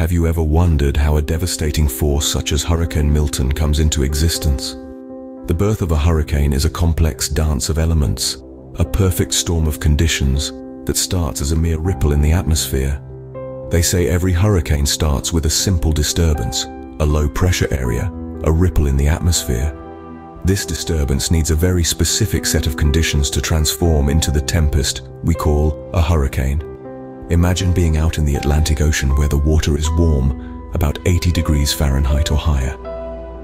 Have you ever wondered how a devastating force such as Hurricane Milton comes into existence? The birth of a hurricane is a complex dance of elements, a perfect storm of conditions that starts as a mere ripple in the atmosphere. They say every hurricane starts with a simple disturbance, a low-pressure area, a ripple in the atmosphere. This disturbance needs a very specific set of conditions to transform into the tempest we call a hurricane. Imagine being out in the Atlantic Ocean where the water is warm, about 80 degrees Fahrenheit or higher.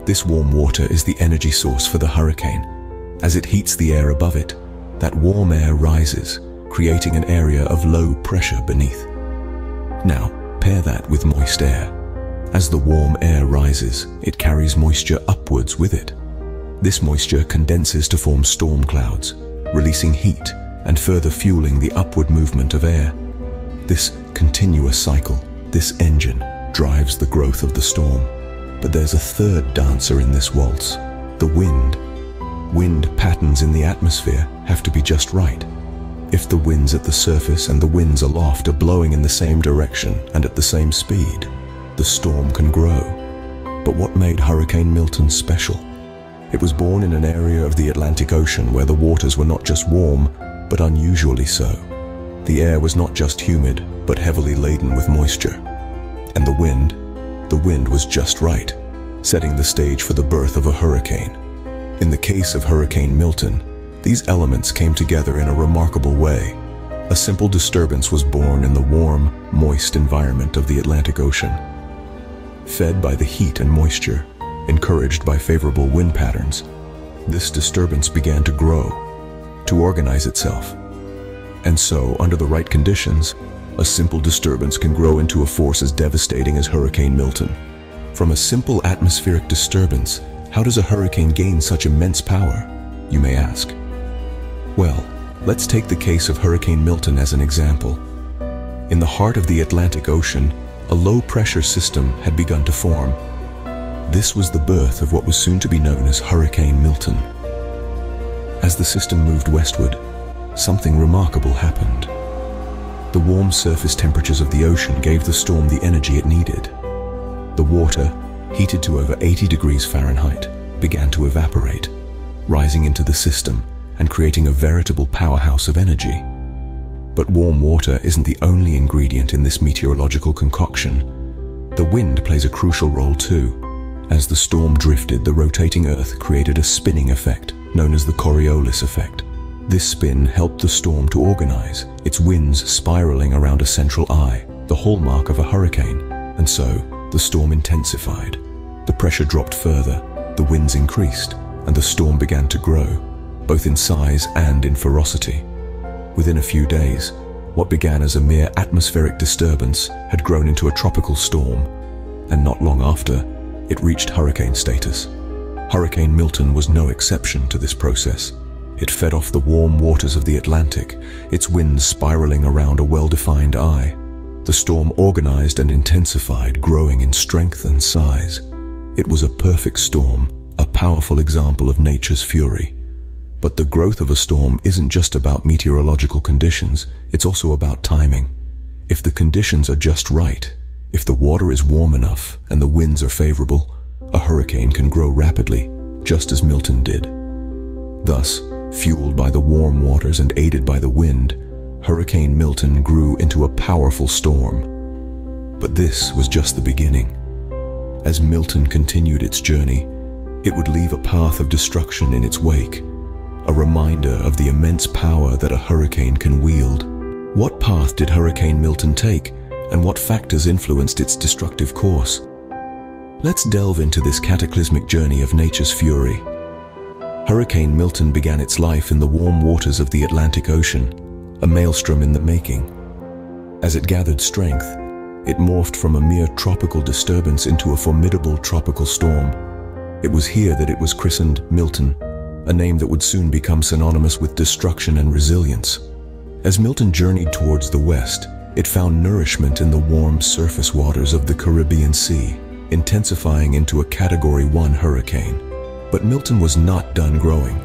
This warm water is the energy source for the hurricane. As it heats the air above it, that warm air rises, creating an area of low pressure beneath. Now, pair that with moist air. As the warm air rises, it carries moisture upwards with it. This moisture condenses to form storm clouds, releasing heat and further fueling the upward movement of air. This continuous cycle, this engine, drives the growth of the storm. But there's a third dancer in this waltz, the wind. Wind patterns in the atmosphere have to be just right. If the winds at the surface and the winds aloft are blowing in the same direction and at the same speed, the storm can grow. But what made Hurricane Milton special? It was born in an area of the Atlantic Ocean where the waters were not just warm, but unusually so. The air was not just humid, but heavily laden with moisture. And the wind was just right, setting the stage for the birth of a hurricane. In the case of Hurricane Milton, these elements came together in a remarkable way. A simple disturbance was born in the warm, moist environment of the Atlantic Ocean. Fed by the heat and moisture, encouraged by favorable wind patterns, this disturbance began to grow, to organize itself. And so, under the right conditions, a simple disturbance can grow into a force as devastating as Hurricane Milton. From a simple atmospheric disturbance, how does a hurricane gain such immense power, you may ask? Well, let's take the case of Hurricane Milton as an example. In the heart of the Atlantic Ocean, a low-pressure system had begun to form. This was the birth of what was soon to be known as Hurricane Milton. As the system moved westward, something remarkable happened. The warm surface temperatures of the ocean gave the storm the energy it needed. The water, heated to over 80 degrees Fahrenheit, began to evaporate, rising into the system and creating a veritable powerhouse of energy. But warm water isn't the only ingredient in this meteorological concoction. The wind plays a crucial role too. As the storm drifted, the rotating Earth created a spinning effect known as the Coriolis effect. This spin helped the storm to organize, its winds spiraling around a central eye, the hallmark of a hurricane. And so, the storm intensified. The pressure dropped further, the winds increased, and the storm began to grow, both in size and in ferocity. Within a few days, what began as a mere atmospheric disturbance had grown into a tropical storm, and not long after, it reached hurricane status. Hurricane Milton was no exception to this process. It fed off the warm waters of the Atlantic, its winds spiraling around a well-defined eye. The storm organized and intensified, growing in strength and size. It was a perfect storm, a powerful example of nature's fury. But the growth of a storm isn't just about meteorological conditions, it's also about timing. If the conditions are just right, if the water is warm enough and the winds are favorable, a hurricane can grow rapidly, just as Milton did. Thus, fueled by the warm waters and aided by the wind, Hurricane Milton grew into a powerful storm. But this was just the beginning. As Milton continued its journey, it would leave a path of destruction in its wake, a reminder of the immense power that a hurricane can wield. What path did Hurricane Milton take, and what factors influenced its destructive course? Let's delve into this cataclysmic journey of nature's fury. Hurricane Milton began its life in the warm waters of the Atlantic Ocean, a maelstrom in the making. As it gathered strength, it morphed from a mere tropical disturbance into a formidable tropical storm. It was here that it was christened Milton, a name that would soon become synonymous with destruction and resilience. As Milton journeyed towards the west, it found nourishment in the warm surface waters of the Caribbean Sea, intensifying into a Category 1 hurricane. But Milton was not done growing.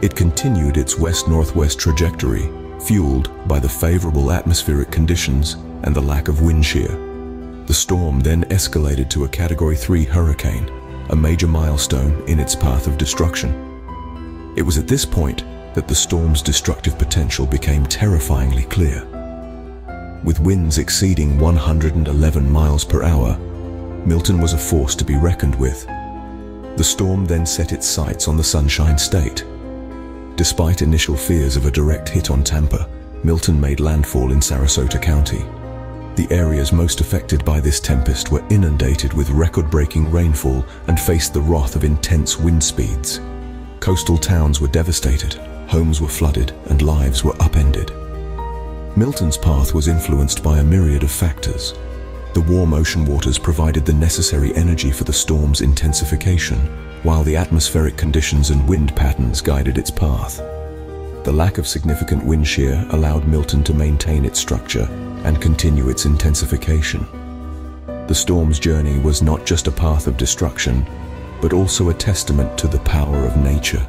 It continued its west-northwest trajectory, fueled by the favorable atmospheric conditions and the lack of wind shear. The storm then escalated to a Category 3 hurricane, a major milestone in its path of destruction. It was at this point that the storm's destructive potential became terrifyingly clear. With winds exceeding 111 miles per hour, Milton was a force to be reckoned with. The storm then set its sights on the Sunshine State. Despite initial fears of a direct hit on Tampa, Milton made landfall in Sarasota County. The areas most affected by this tempest were inundated with record-breaking rainfall and faced the wrath of intense wind speeds. Coastal towns were devastated, homes were flooded, and lives were upended. Milton's path was influenced by a myriad of factors. The warm ocean waters provided the necessary energy for the storm's intensification, while the atmospheric conditions and wind patterns guided its path. The lack of significant wind shear allowed Milton to maintain its structure and continue its intensification. The storm's journey was not just a path of destruction, but also a testament to the power of nature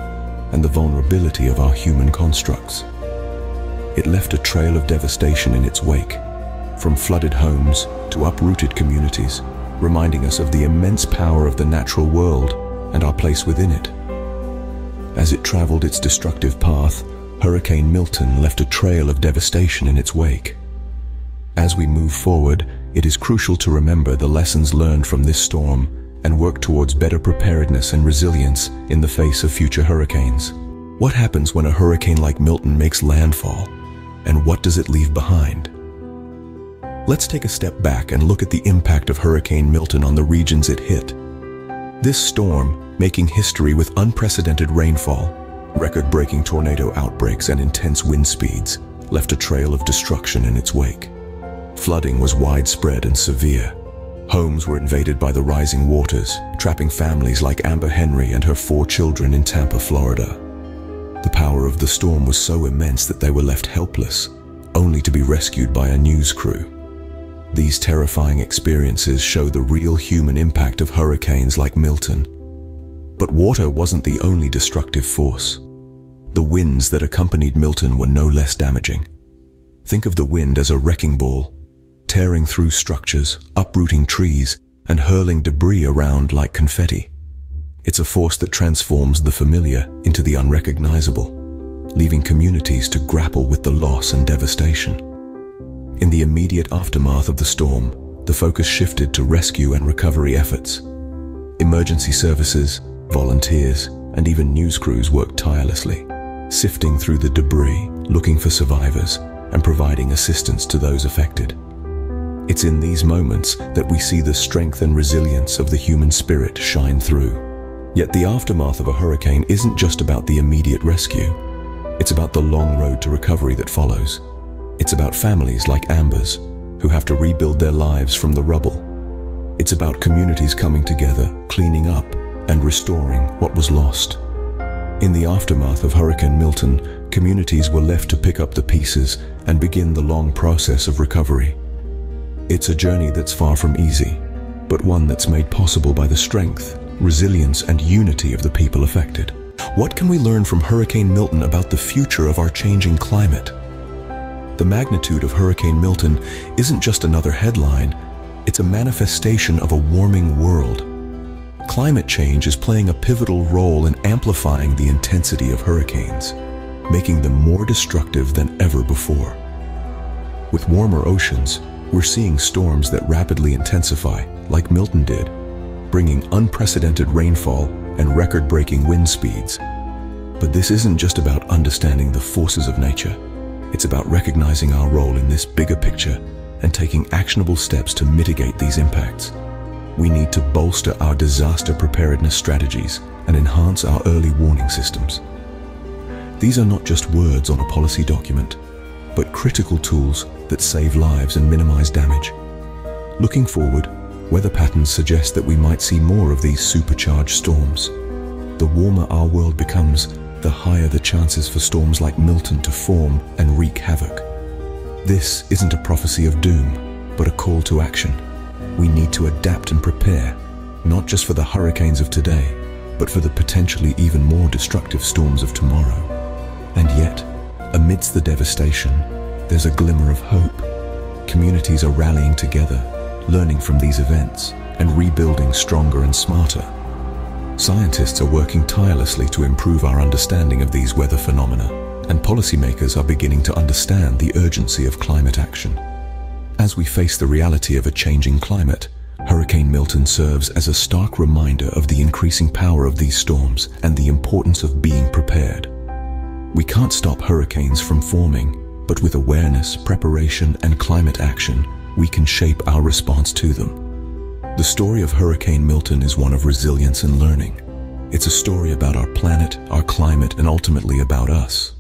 and the vulnerability of our human constructs. It left a trail of devastation in its wake, from flooded homes to uprooted communities, reminding us of the immense power of the natural world and our place within it. As it traveled its destructive path, Hurricane Milton left a trail of devastation in its wake. As we move forward, it is crucial to remember the lessons learned from this storm and work towards better preparedness and resilience in the face of future hurricanes. What happens when a hurricane like Milton makes landfall, and what does it leave behind? Let's take a step back and look at the impact of Hurricane Milton on the regions it hit. This storm, making history with unprecedented rainfall, record-breaking tornado outbreaks, and intense wind speeds, left a trail of destruction in its wake. Flooding was widespread and severe. Homes were invaded by the rising waters, trapping families like Amber Henry and her 4 children in Tampa, Florida. The power of the storm was so immense that they were left helpless, only to be rescued by a news crew. These terrifying experiences show the real human impact of hurricanes like Milton. But water wasn't the only destructive force. The winds that accompanied Milton were no less damaging. Think of the wind as a wrecking ball, tearing through structures, uprooting trees, and hurling debris around like confetti. It's a force that transforms the familiar into the unrecognizable, leaving communities to grapple with the loss and devastation. In the immediate aftermath of the storm, the focus shifted to rescue and recovery efforts. Emergency services, volunteers, and even news crews worked tirelessly, sifting through the debris, looking for survivors, and providing assistance to those affected. It's in these moments that we see the strength and resilience of the human spirit shine through. Yet the aftermath of a hurricane isn't just about the immediate rescue. It's about the long road to recovery that follows. It's about families like Amber's, who have to rebuild their lives from the rubble. It's about communities coming together, cleaning up, and restoring what was lost. In the aftermath of Hurricane Milton, communities were left to pick up the pieces and begin the long process of recovery. It's a journey that's far from easy, but one that's made possible by the strength, resilience, and unity of the people affected. What can we learn from Hurricane Milton about the future of our changing climate? The magnitude of Hurricane Milton isn't just another headline, it's a manifestation of a warming world. Climate change is playing a pivotal role in amplifying the intensity of hurricanes, making them more destructive than ever before. With warmer oceans, we're seeing storms that rapidly intensify, like Milton did, bringing unprecedented rainfall and record-breaking wind speeds. But this isn't just about understanding the forces of nature. It's about recognizing our role in this bigger picture and taking actionable steps to mitigate these impacts. We need to bolster our disaster preparedness strategies and enhance our early warning systems. These are not just words on a policy document, but critical tools that save lives and minimize damage. Looking forward, weather patterns suggest that we might see more of these supercharged storms. The warmer our world becomes, the higher the chances for storms like Milton to form and wreak havoc. This isn't a prophecy of doom, but a call to action. We need to adapt and prepare, not just for the hurricanes of today, but for the potentially even more destructive storms of tomorrow. And yet, amidst the devastation, there's a glimmer of hope. Communities are rallying together, learning from these events and rebuilding stronger and smarter. Scientists are working tirelessly to improve our understanding of these weather phenomena, and policymakers are beginning to understand the urgency of climate action. As we face the reality of a changing climate, Hurricane Milton serves as a stark reminder of the increasing power of these storms and the importance of being prepared. We can't stop hurricanes from forming, but with awareness, preparation, and climate action, we can shape our response to them. The story of Hurricane Milton is one of resilience and learning. It's a story about our planet, our climate, and ultimately about us.